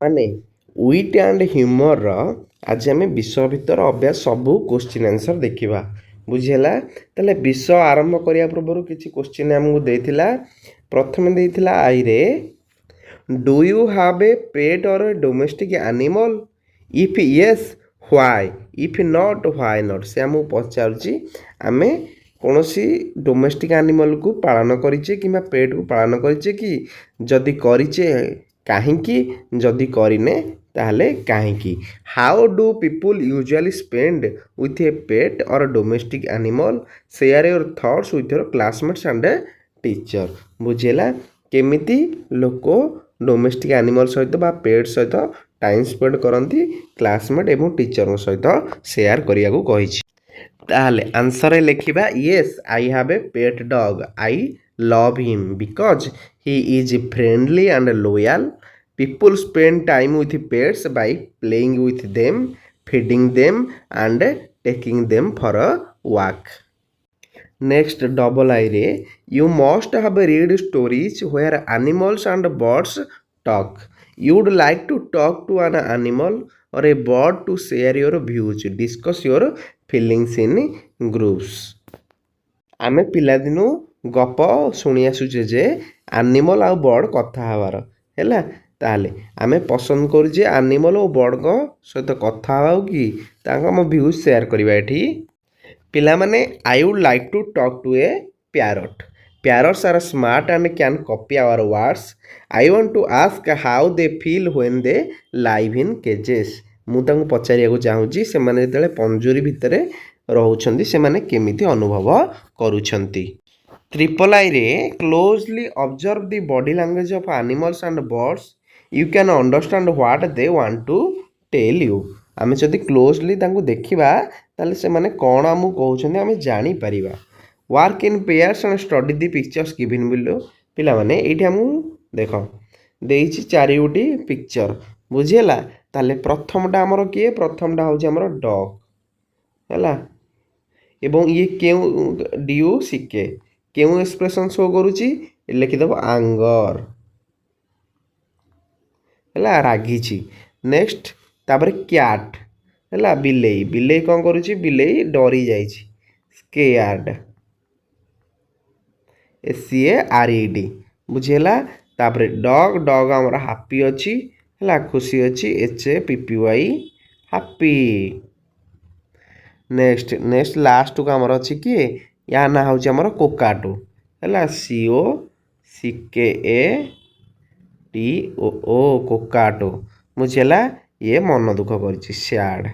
माने with and ହ୍ୟୁମରର ଆଜି ଆମେ ବିଷୟ ଭିତର ଅଭ୍ୟାସ ସବୁ କୋଶ୍ଚିନ୍ ଆନ୍ସର ଦେଖିବା। ବୁଝିହେଲା? ତାହେଲେ ବିଷୟ ଆରମ୍ଭ କରିବା ପୂର୍ବରୁ କିଛି କୋଶ୍ଚିନ୍ ଆମକୁ ଦେଇଥିଲା। ପ୍ରଥମେ ଦେଇଥିଲା ଆଇରେ do you have a pet or a domestic animal? If yes why, if not why not. ସେ ଆମକୁ ପଚାରୁଛି ଆମେ କୌଣସି ଡୋମେଷ୍ଟିକ୍ ଆନିମଲ୍କୁ ପାଳନ କରିଛେ କିମ୍ବା ପେଟ୍କୁ ପାଳନ କରିଛେ କି? ଯଦି କରିଛେ କାହିଁକି, ଯଦି କରିନେ ତାହେଲେ କାହିଁକି? How do people usually spend with a pet or domestic animal? Share your thoughts with your classmates and teacher. ବୁଝିଲା? କେମିତି ଲୋକ ଡୋମେଷ୍ଟିକ୍ ଆନିମଲ୍ ସହିତ ବା ପେଟ୍ ସହିତ ଟାଇମ୍ ସ୍ପେଣ୍ଡ କରନ୍ତି କ୍ଲାସମେଟ୍ ଏବଂ ଟିଚରଙ୍କ ସହିତ ସେୟାର କରିବାକୁ କହିଛି। ତାହେଲେ ଆନ୍ସରରେ ଲେଖିବା yes I have a pet dog. I love him because he is friendly and loyal. People spend time with pets by playing with them, feeding them and taking them for a walk. Next double I रे you must have read stories where animals and birds talk. You would like to talk to an animal or a bird to share your views. Discuss your feelings in groups. ଆମେ ପିଲାଦିନୁ ଗପ ଶୁଣି ଆସୁଛେ ଯେ animal ଆଉ ବର୍ଡ଼ କଥା ହେବାର ହେଲା। ତାହେଲେ ଆମେ ପସନ୍ଦ କରୁଛେ ଆନିମଲ୍ ଓ ବର୍ଡ଼ଙ୍କ ସହିତ କଥା ହେବାକୁ କି ତାଙ୍କ ଆମ ଭ୍ୟୁଜ୍ ସେୟାର କରିବା। ଏଠି ପିଲାମାନେ I would like to talk to a parrot. Parrots are smart and can copy our words. I want to ask how they feel when they live in cages. ମୁଁ ତାଙ୍କୁ ପଚାରିବାକୁ ଚାହୁଁଛି ସେମାନେ ଯେତେବେଳେ ପଞ୍ଜୁରୀ ଭିତରେ ରହୁଛନ୍ତି ସେମାନେ କେମିତି ଅନୁଭବ କରୁଛନ୍ତି। ଟ୍ରିପଲ୍ ଆଇରେ closely observe the body language of animals and birds you can understand what they want to tell you. ଆମେ ଯଦି କ୍ଲୋଜଲି ତାଙ୍କୁ ଦେଖିବା ତାହେଲେ ସେମାନେ କ'ଣ ଆମକୁ କହୁଛନ୍ତି ଆମେ ଜାଣିପାରିବା। Work in pairs and study the pictures given below. ପିଲାମାନେ ଏଇଠି ଆମକୁ ଦେଖ ଦେଇଛି 4ଟି ପିକ୍ଚର। ବୁଝିହେଲା? ତାହେଲେ ପ୍ରଥମଟା ଆମର କିଏ? ପ୍ରଥମଟା ହେଉଛି ଆମର ଡଗ୍ ହେଲା। ଏବଂ ଇଏ କେଉଁ ଡିୟୁ ଶିକେ କେଉଁ ଏକ୍ସପ୍ରେସନ୍ ଶୋ କରୁଛି? ଲେଖିଦେବ ଆଙ୍ଗର ହେଲା, ରାଗିଛି। ନେକ୍ସଟ ତାପରେ କ୍ୟାଟ୍ ହେଲା, ବିଲେଇ। ବିଲେଇ କ'ଣ କରୁଛି? ବିଲେଇ ଡରି ଯାଇଛି, ସ୍କେୟାର୍ଡ, SCARED। ବୁଝିହେଲା? ତାପରେ ଡଗ୍ ଡଗ୍ ଆମର ହାପି ଅଛି ହେଲା, ଖୁସି ଅଛି, HAPPY ହାପି। ନେକ୍ସଟ ଲାଷ୍ଟକୁ ଆମର ଅଛି କିଏ? ୟା ନାଁ ହେଉଛି ଆମର କୋକାଟୁ ହେଲା, COCKATO କୋକାଟୁ। ବୁଝିହେଲା? ଇଏ ମନ ଦୁଃଖ କରିଛି, ସ୍ୟାଡ୍।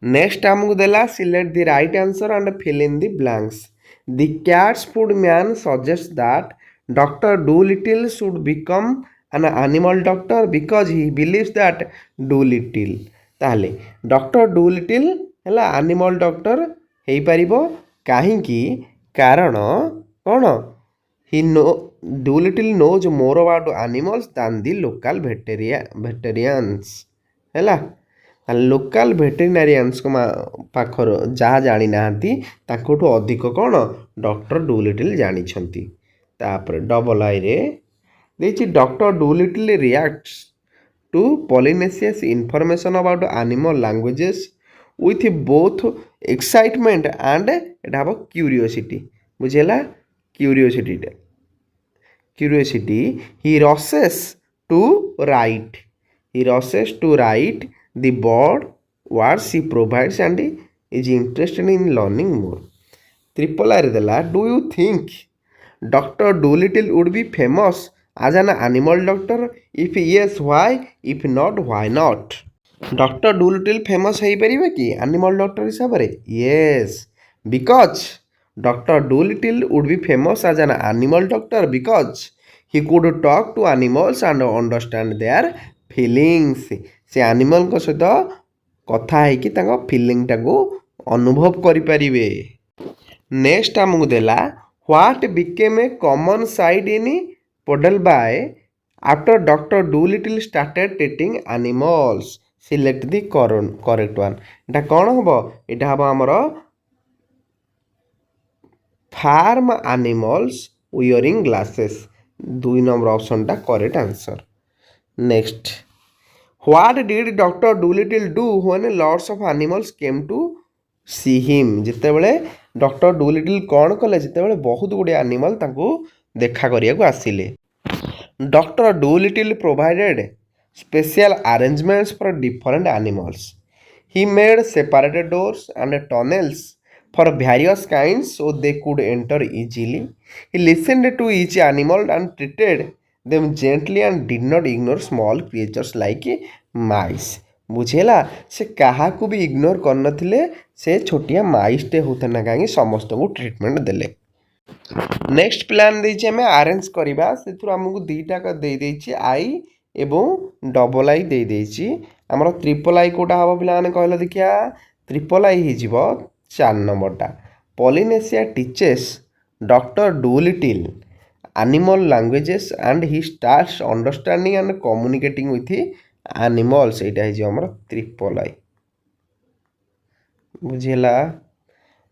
ନେକ୍ସଟ ଆମକୁ ଦେଲା select the right answer and fill in the blanks. The cat's food man suggest that doctor Dolittle should become an animal doctor because he believes that Dolittle। ତାହେଲେ ଡକ୍ଟର ଡୁଲିଟିଲ୍ ହେଲା animal doctor ହେଇପାରିବ କାହିଁକି? କାରଣ କ'ଣ? Dolittle knows more about animals than the local veterinarians ହେଲା। Local ଭେଟେରିନାରିଆନ୍ସଙ୍କ ପାଖରୁ ଯାହା ଜାଣିନାହାନ୍ତି ତାଙ୍କଠୁ ଅଧିକ କ'ଣ ଡକ୍ଟର ଡୁଲିଟିଲ୍ ଜାଣିଛନ୍ତି। ତାପରେ ଡବଲ୍ ଆଇରେ ଦେଇଛି doctor Dolittle reacts to Polynesia's information about animal languages with both excitement and ଏଇଟା ହେବ କ୍ୟୁରିଓସିଟି। ବୁଝିହେଲା? Curiosity he rushes to write the bird words he provides and is interested in learning more. Triple ଆଇରେ ଦେଲା do you think doctor Dolittle would be famous as an animal doctor? If yes, why? If not, why not? Doctor Dolittle famous ହେଇପାରିବେ କି animal doctor ହିସାବରେ? Yes, because doctor Dolittle would be famous as an animal doctor because he could talk to animals and understand their feelings। ସେ ଆନିମଲ୍ଙ୍କ ସହିତ କଥା ହେଇକି ତାଙ୍କ ଫିଲିଙ୍ଗଟାକୁ ଅନୁଭବ କରିପାରିବେ। ନେକ୍ସଟ ଆମକୁ ଦେଲା what became a common sight in Puddleby after doctor Dolittle started treating animals. Select the correct one. ଏଇଟା କ'ଣ ହେବ? ଏଇଟା ହେବ ଆମର farm animals wearing glasses. 2 number ଅପସନ୍ଟା correct answer. Next what did doctor Dolittle do when lots of animals came to see him जितेबले doctor Dolittle कौन कले जितेबले बहुत गुड़े एनिमल तांको देखा करिया आसिले doctor Dolittle provided special arrangements for different animals he made separated doors and tunnels for various kinds so they could enter easily. He listened to each animal and treated them gently and did not ignore small creatures like mice. बुझेला से कहा को भी ignore करनथिले से छोटिया माइसटे होते ना कहीं समस्त को ट्रीटमेंट देले नेक्स्ट प्लान देछि हमें अरेंज करबा सेथुर हमकु दुईटा का दे देछि आई एवं डबल आई दे देछि हमर ट्रिपल आई कोटा हबो पिला माने कहला देखिया ट्रिपल आई हि जिवो 4 नंबरटा Polynesia teaches doctor Dolittle animal languages and he starts understanding and communicating with animals एटा हि हमर ट्रिपल आई बुझेला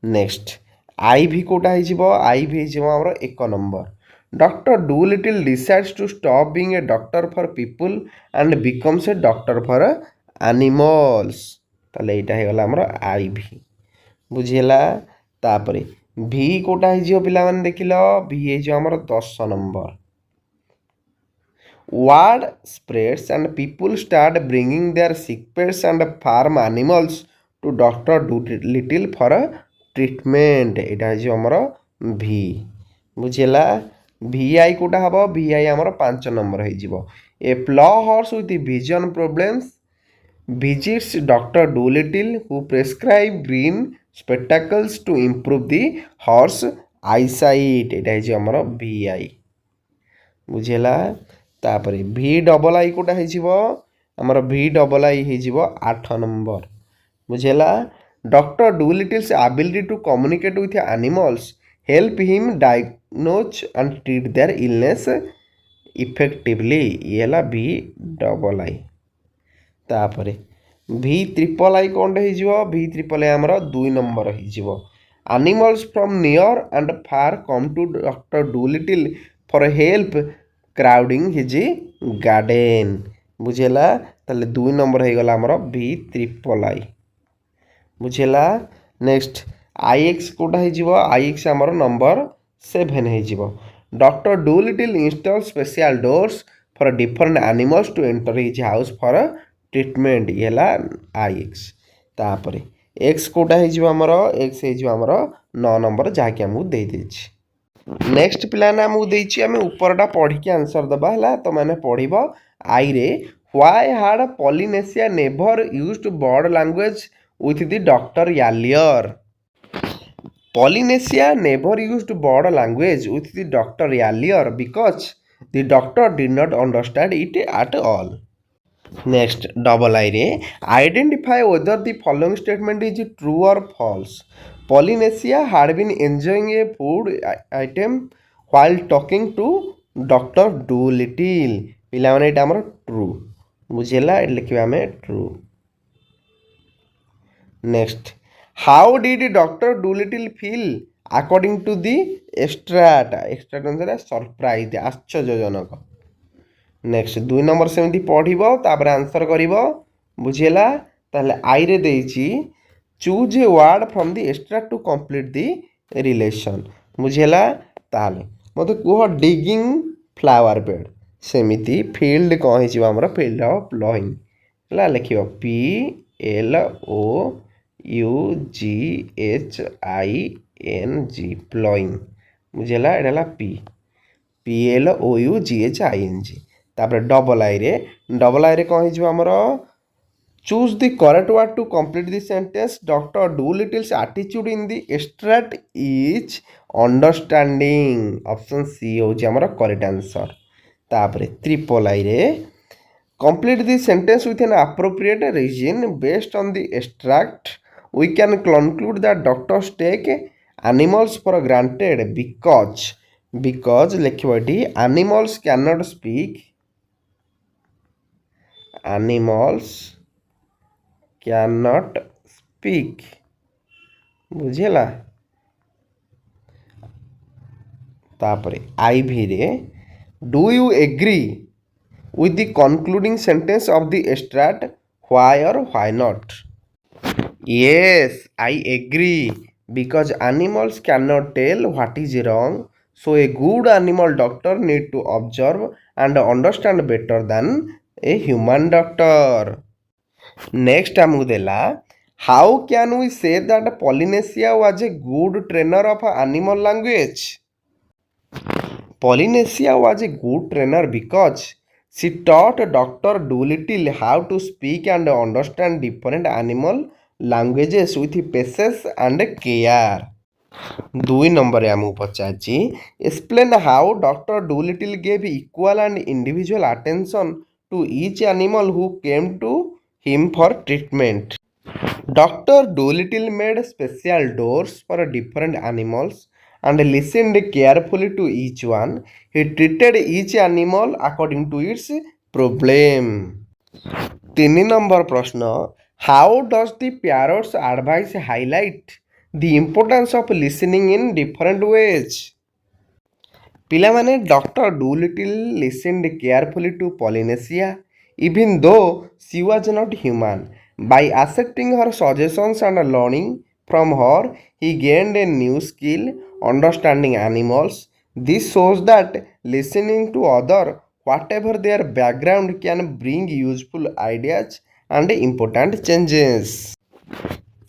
नेक्स्ट आई भी कोटा आई भी हमर 1 number doctor Dolittle decides to stop being a doctor for people and becomes a doctor for animals ताले एटा हे गला हमर आई भी बुझेला तापरे भी कोटा पिला माने देखिल भी हमर 10 number word spreads and people start bringing their sick pets and farm animals to Dr. Dolittle for a treatment एटा हमर भी बुझेला भी आई कोटा हबो भी आई हमर 5 नंबर हे जिवो a plough horse with vision problems visits Dr. Dolittle who prescribe green spectacles to improve the horse eyesight एटा हे हमर भी आई बुझेला तापरे भी डबल आई कोटा हमर भी डबल आई 8 नंबर बुझेला doctor Dolittle's ability to communicate with animals help him diagnose and treat their illness effectively ये भी डबल आई तापरे भी ट्रिपल आई कौन भी ट्रिपल आई हमर 2 number animals from near and far come to doctor Dolittle for help crowding his garden बुझेला ताले 2 number हो गला हमर भी ट्रिपल आई बुझेला नेक्स्ट आई एक्स कोटा आई एक्स हमर नंबर 7 हो doctor Dolittle install special doors for different animals to enter his house for treatment ये आई एक्स तापरे एक्स कोटा हमर एक्स हमर 9 नंबर जहाँकि आमको दे देछि नेक्स्ट प्लान आमको देछि आमे ऊपरटा पढ़ी आंसर दबा हला तो माने पढ़िबो आई रे why had Polynesia never used bird language with the doctor earlier Polynesia never used bird language with the doctor earlier because the doctor did not understand it at all next double I रे identify whether the following statement is true or false Polynesia had been enjoying a food item while talking to doctor Dolittle पिला माने एटा हमर true बुझेला लिखिबा हमें true next how did doctor Dolittle feel according to the extract अनुसार surprise आश्चर्यजनक next 2 number सेमती पढ़िबो तापर आंसर करिबो बुझेला ताले आई रे देछि choose a word from the extract to complete the relation बुझेला ताले मते कुह डिगिंग फ्लावर बेड सेमिति फील्ड कौन हिजिबा हमर फील्ड ऑफ प्लॉइंग ला लिखिबो P L O U G H I N G ploughing बुझेला एला P P L O U G H I N G तापर डबल आई रे कौन हिजिबा हमर choose the correct word to complete the sentence doctor डुलिटिल्स attitude in the extract is understanding option C हो हमर correct answer तापर triple I रे complete the sentence with an appropriate reason based on the extract we can conclude that doctors take animals for granted because लिखिबो एटी animals can not speak animals can not speak बुझेला तापरे I भी रे do you agree with the concluding sentence of the extract why or why not. Yes, I agree because animals cannot tell what is wrong, so a good animal doctor need to observe and understand better than a human doctor. Next ଆମକୁ ଦେଲା how can we say that Polynesia was a good trainer of animal language? Polynesia was a good trainer because she taught Dr. Dolittle how to speak and understand different animal languages with patience and care. 2 ନମ୍ବରରେ ଆମକୁ ପଚାରିଛି explain how Dr. Dolittle gave equal and individual attention to each animal who came to him for treatment. Dr. Dolittle made special doors for different animals and listened carefully to each one. He treated each animal according to its problem. 3 number ପ୍ରଶ୍ନ how does the parrot's advice highlight the importance of listening in different ways? ପିଲାମାନେ doctor ଡୁଲିଟିଲ୍ listened carefully to Polynesia even though she was not human. By accepting her suggestions and learning from her, he gained a new skill, understanding animals. This shows that listening to others, whatever their background, can bring useful ideas and important changes.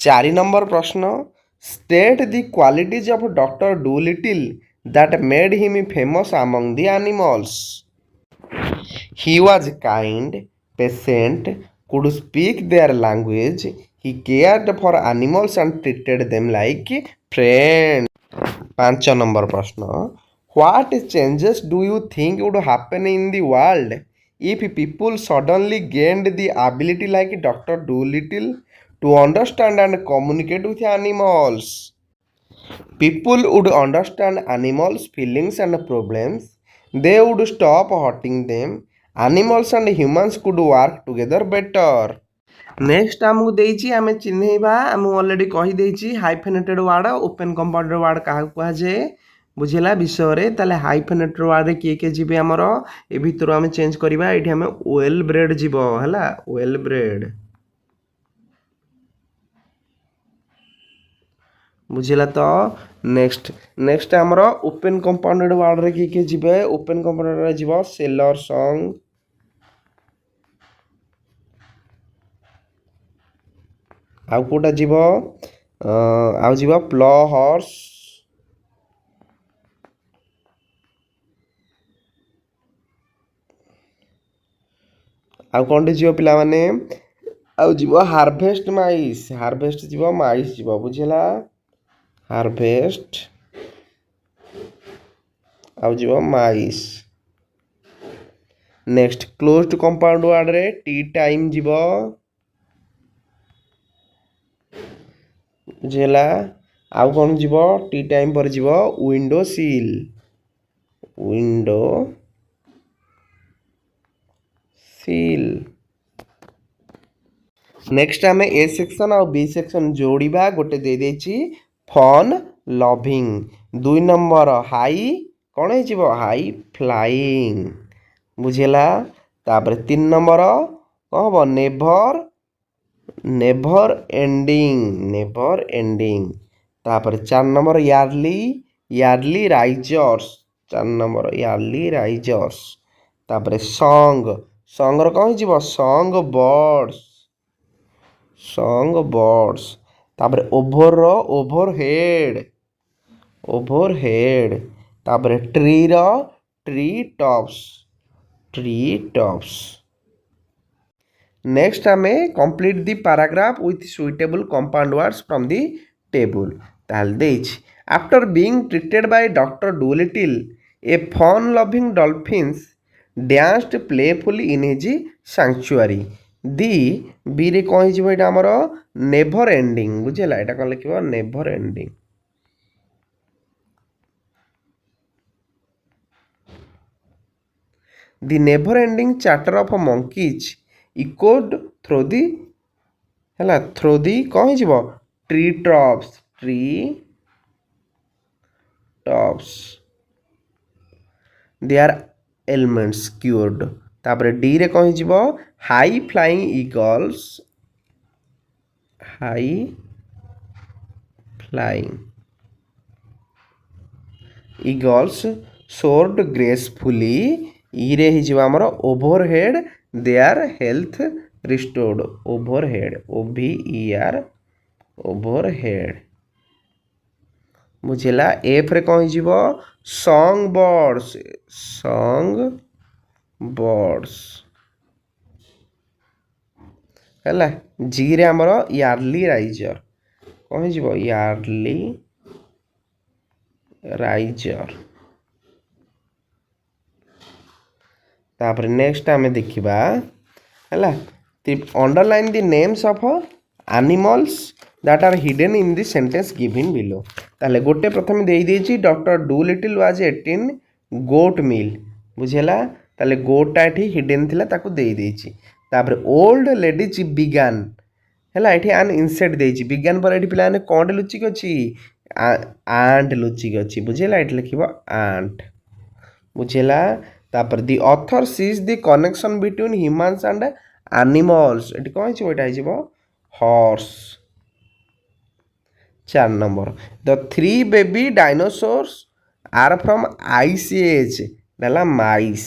4 number ପ୍ରଶ୍ନ state the qualities of Dr. Dolittle that made him famous among the animals. He was kind, patient, could speak their language. He cared for animals and treated them like friends. 5 number ପ୍ରଶ୍ନ what changes do you think would happen in the world if people suddenly gained the ability like Dr. Dolittle to understand and communicate with animals? People would understand animals' feelings and problems. They would stop hurting them. Animals and humans could work together better. Next आमको देइछि आमे चिन्हैबा आम already कहि देइछि हाइफेनेटेड word open compounded word काहा कुहा जे बुझिला विषय रे ताले हाइफेनेटेड वर्ड रे के जिबे हमरो ए भितर आमे चेंज करबा एठी आमे वेल ब्रेड जिवो हला वेल ब्रेड बुझिला तो नेक्स्ट हमरो ओपन कंपाउंडेड वर्ड रे के जिबे ओपन कंपाउंडेड रे जिवो सेलर सॉन्ग आउ कोटा जीव आउ जीव प्ल हॉर्स आउ कोंटे जीव पिला माने आउ जीव हार्वेस्ट जीव माइस जीव बुझिला हार्वेस्ट आउ जीव माइस नेक्स्ट क्लोज्ड कंपाउंड वर्ड रे टी टाइम जीव बुझेला आउ कौन जीव टी टाइम पर जीव विंडो सील नेक्स्ट आमे ए सेक्शन और बी सेक्शन जोड़िबा गोटे दे देछि फन लविंग 2 नंबर हाई कौन है जीव हाई फ्लाइंग बुझेला तापर 3 नंबर कौन हम नेभर एंडिंग तापर 4 number early risers 4 number early risers तापर सॉन्ग रो कौन जीव सॉन्ग बर्ड्स तापर ओवरहेड तापर ट्री टॉप्स नेक्स्ट आमे complete the paragraph with suitable compound words from the table ताल देछि after being treated by doctor Dolittle a fun loving dolphins danced playfully in his sanctuary. दी B रे कौन हिजिबो एटा हमरो नेभर एंडिंग बुझेला एटा कोन लिखिबो never ending The never ending chatter of monkeys echoed through the कौन हिजिबो tree tops their ailments cured तापर डी रे कौन हो high flying eagles high flying eagles soared gracefully इरे आमर overhead their health restored overhead OVER overhead बुझेला F रे कौन हो सॉन्ग बर्ड्स है जी रे आमर यार्ली राइजर कौन हो यार्ली राइजर तापर नेक्स्ट आमे देखिबा हैला underline the names of animals that are hidden in the sentence given below ताले गोटे प्रथम देई देछि डॉक्टर डूलिटिल वाज 18 गोट मिल बुझेला ताले गोटा एठी हिडन थिला ताकू देई देछि तापर ओल्ड लेडीज बिगान हैला एठी आन इंसेट देछि बिगान पर एठी पिलाने कोड लुचिक अछि आंट लुचिक अछि बुझेला एठी लिखिबो आंट बुझेला तापर the author sees the connection between humans and animals एटी कौन छै ओटा हिजबो horse 4 number the 3 baby dinosaurs are from ice age देला माइस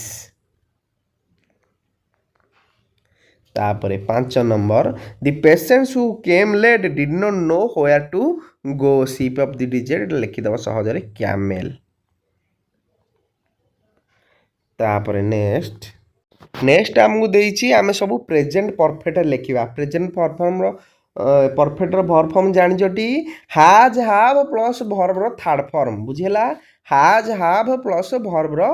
तापर 5 number the patients who came late did not know where to go ship of the digit लिखि दबो सहज रे कैमेल तापर नेक्स्ट आमको देइछि आमे सब प्रेजेंट परफेक्ट लिखिबा प्रेजेंट परफॉर्म रो परफेक्ट रो वर्ब फॉर्म जानि जटी हैज हैव प्लस वर्ब रो थर्ड फॉर्म बुझेला हैज हैव प्लस वर्ब रो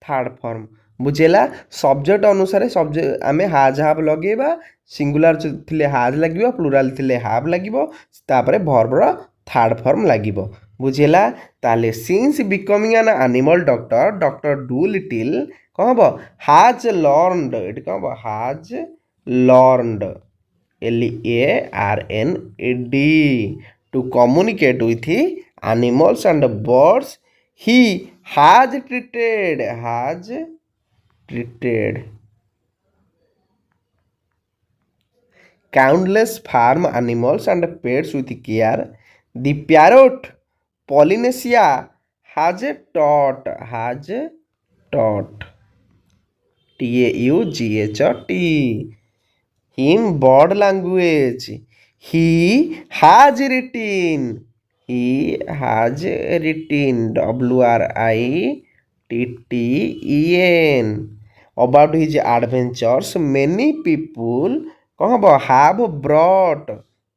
थर्ड फॉर्म बुझेला सब्जेक्ट अनुसार सब्जेक्ट आमे हैज हैव लगेबा सिंगुलर थिले हैज लागिबो प्लुराल थिले हैव लागिबो तापरे वर्ब रो थर्ड फॉर्म लागिबो बुझेला ताले since becoming an animal doctor doctor Dolittle कौन हम हाज लर्नड ये कौन हम has learned LEARNED to communicate with animals and birds he has treated countless farm animals and pets with care. The parrot Polynesia has taught TAUGHT him bird language. He has written WRITTEN about his adventures. Many people कौन have brought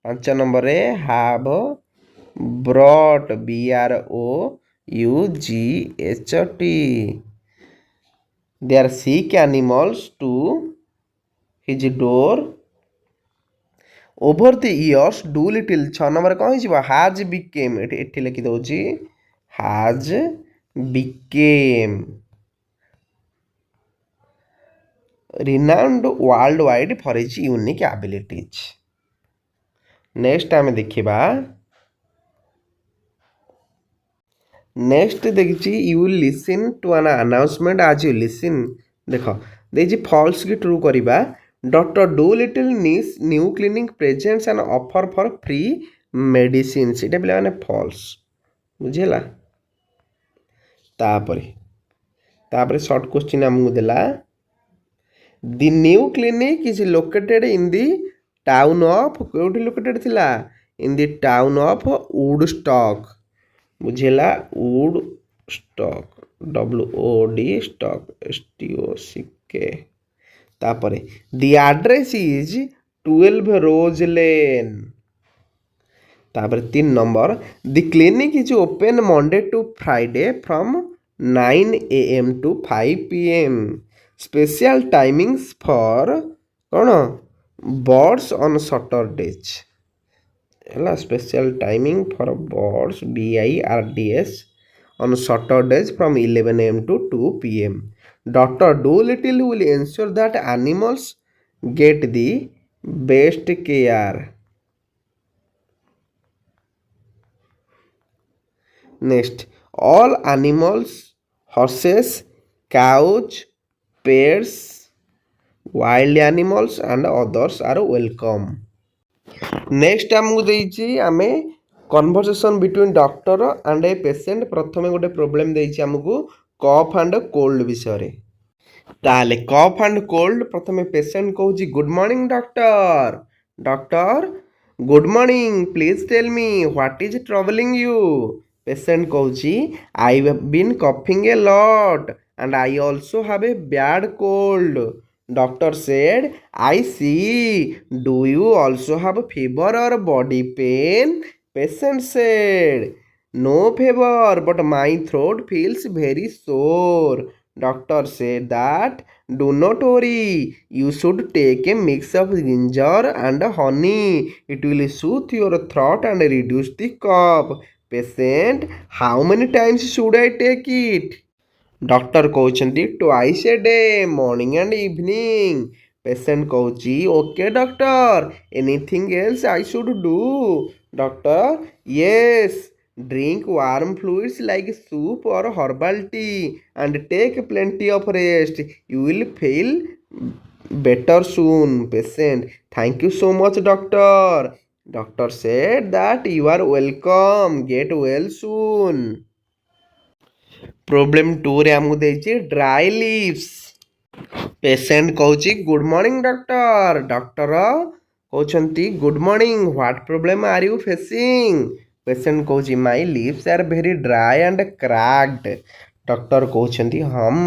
5 number रे have brought BROUGHT their sick animals to his door over the years. Dolittle 6 नंबर कौन हो has became एठी लिखि दउची has became renowned worldwide for his unique abilities. Next आमे देखिबा नेक्स्ट देखिछि you will listen to an announcement आज यू लिसन देखो देछि फॉल्स की ट्रू करिबा doctor Dolittle needs new clinic presents and offer for free medicine इटा पिला माने फॉल्स बुझेला तापरे शॉर्ट क्वेश्चन हमहु देला The new clinic is located in the town of कोठी लोकेटेड थिला in the town of Woodstock बुझेला Woodstock WOD stock STOCK तापरे the address is 12 Rose Lane तापरे 3 number the clinic is open Monday to Friday from 9 AM to 5 PM special timings for कौन birds on Saturdays है special timing for birds BIRDS on Saturdays from 11 AM to 2 PM. Dr. Dolittle will ensure that animals get the best care. Next, all animals, horses, cows, pets wild animals and others are welcome. Next आमको देइछि आमे conversation between doctor and a patient प्रथमे गोटे problem देइछि हमकु cough and cold विषय रे ताले कफ एंड कोल्ड प्रथमे पेशेंट कहूछि good morning doctor doctor good morning please tell me what is troubling you patient कहूछि I have been coughing a lot and I also have a bad cold Doctor said, I see. Do you also have fever or body pain? Patient said, no fever, but my throat feels very sore. Doctor said that, do not worry. You should take a mix of ginger and honey. It will soothe your throat and reduce the cough. Patient, how many times should I take it? Doctor कहते twice a day morning and evening patient कहूँ okay doctor anything else I should do doctor yes drink warm fluids like soup or herbal tea and take plenty of rest you will feel better soon patient thank you so much doctor said that you are welcome get well soon problem 2 रे हमको देछि dry lips patient कहूछि good morning doctor doctor कहउछंती good morning what problem are you facing patient कहूछि my lips are very dry and cracked doctor कहउछंती hmm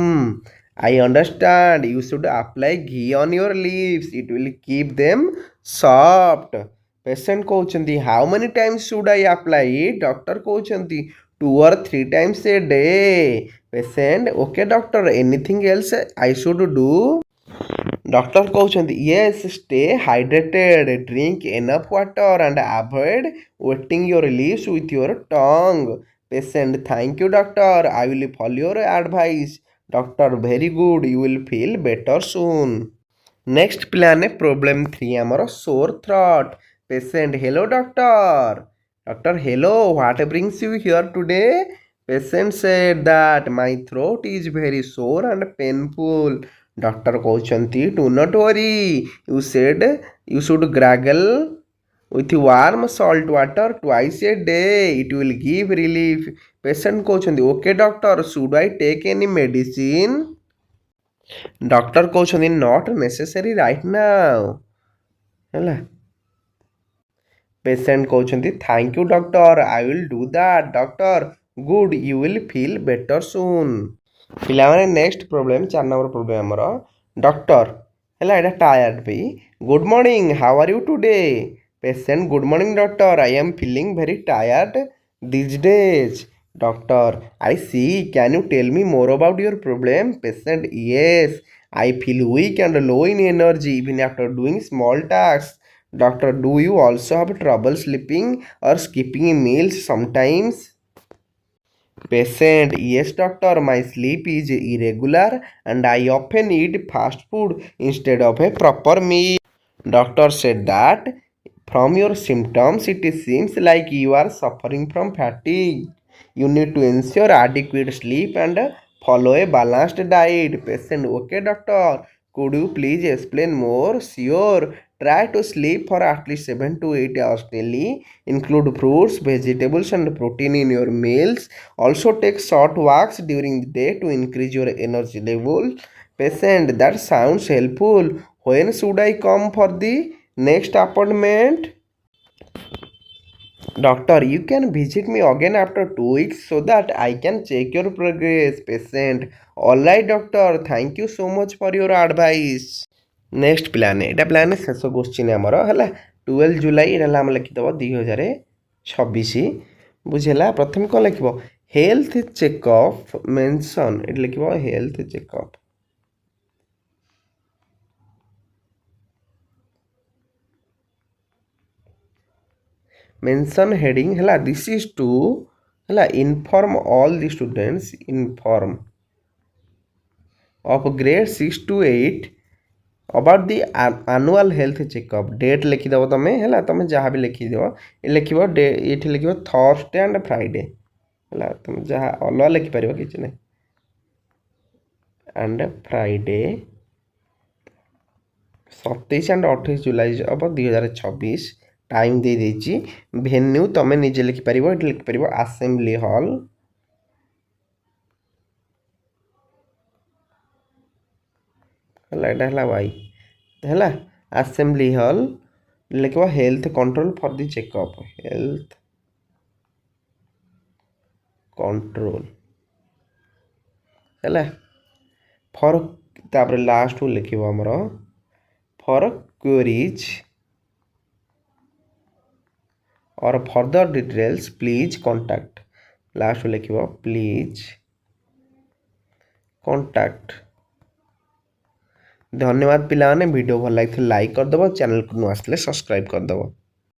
I understand you should apply ghee on your lips it will keep them soft patient कहउछंती how many times should I apply doctor कहउछंती 2 or 3 times a day patient okay doctor anything else I should do doctor कहउछंती yes stay hydrated drink enough water and avoid wetting your lips with your tongue patient thank you doctor I will follow your advice doctor very good you will feel better soon next plan problem 3 amar sore throat patient hello doctor hello what brings you here today patient said that my throat is very sore and painful doctor कहउछंती do not worry you said you should gargle with warm salt water twice a day it will give relief patient कहउछंती okay doctor should I take any medicine doctor कहउछंती not necessary right now ହେଲା patient कहउछंती thank you doctor I will do that doctor good you will feel better soon पिला माने next problem 4 number problem हमर doctor हैला एटा tired पे good morning how are you today patient good morning doctor I am feeling very tired these days doctor I see can you tell me more about your problem patient yes I feel weak and low in energy even after doing small tasks doctor do you also have trouble sleeping or skipping meals sometimes patient yes doctor my sleep is irregular and I often eat fast food instead of a proper meal doctor said that from your symptoms, it seems like you are suffering from fatigue. You need to ensure adequate sleep and follow a balanced diet. Patient, okay, doctor. Could you please explain more? Sure. Try to sleep for at least 7 to 8 hours daily. Include fruits, vegetables, and protein in your meals. Also, take short walks during the day to increase your energy level. Patient, that sounds helpful. When should I come for the next appointment? Doctor, you can visit me again after 2 weeks so that I can check your progress. Patient, alright doctor, thank you so much for your advice. Next plan Etah plan शेष question आमर है 12 जुलाई एटा आम लिखिदेव 2026 बुझेगा प्रथम कौन लिख health checkup mention ये लिख health checkup mention heading है दिस इज टू है inform all the students inform of grade 6 to 8 about the annual health checkup date लिखिदेव तुम है तुम जहाँ भी लिखिदेव ये लिख डे ये लिख थर्सडे एंड फ्राइडे है तुम जहाँ अलग लिखिपर कि एंड फ्राइडे 27 एंड 28 जुलाई अब 2026 टाइम दे देछि भेन्यू तमे निजे लिखि परिबो एट लिखि परिबो असेंबली हॉल हला एटा हला वाई हला असेंबली हॉल लिखबो health control for the checkup health control हला फॉर तापर लास्ट लिखिबो हमरो फॉर क्वेरीज और further details please contact last लिखिबो प्लीज कॉन्टैक्ट। धन्यवाद पिलाने वीडियो भल लगे लाइक करदेव चैनल को नुआ सब्सक्राइब करदेव।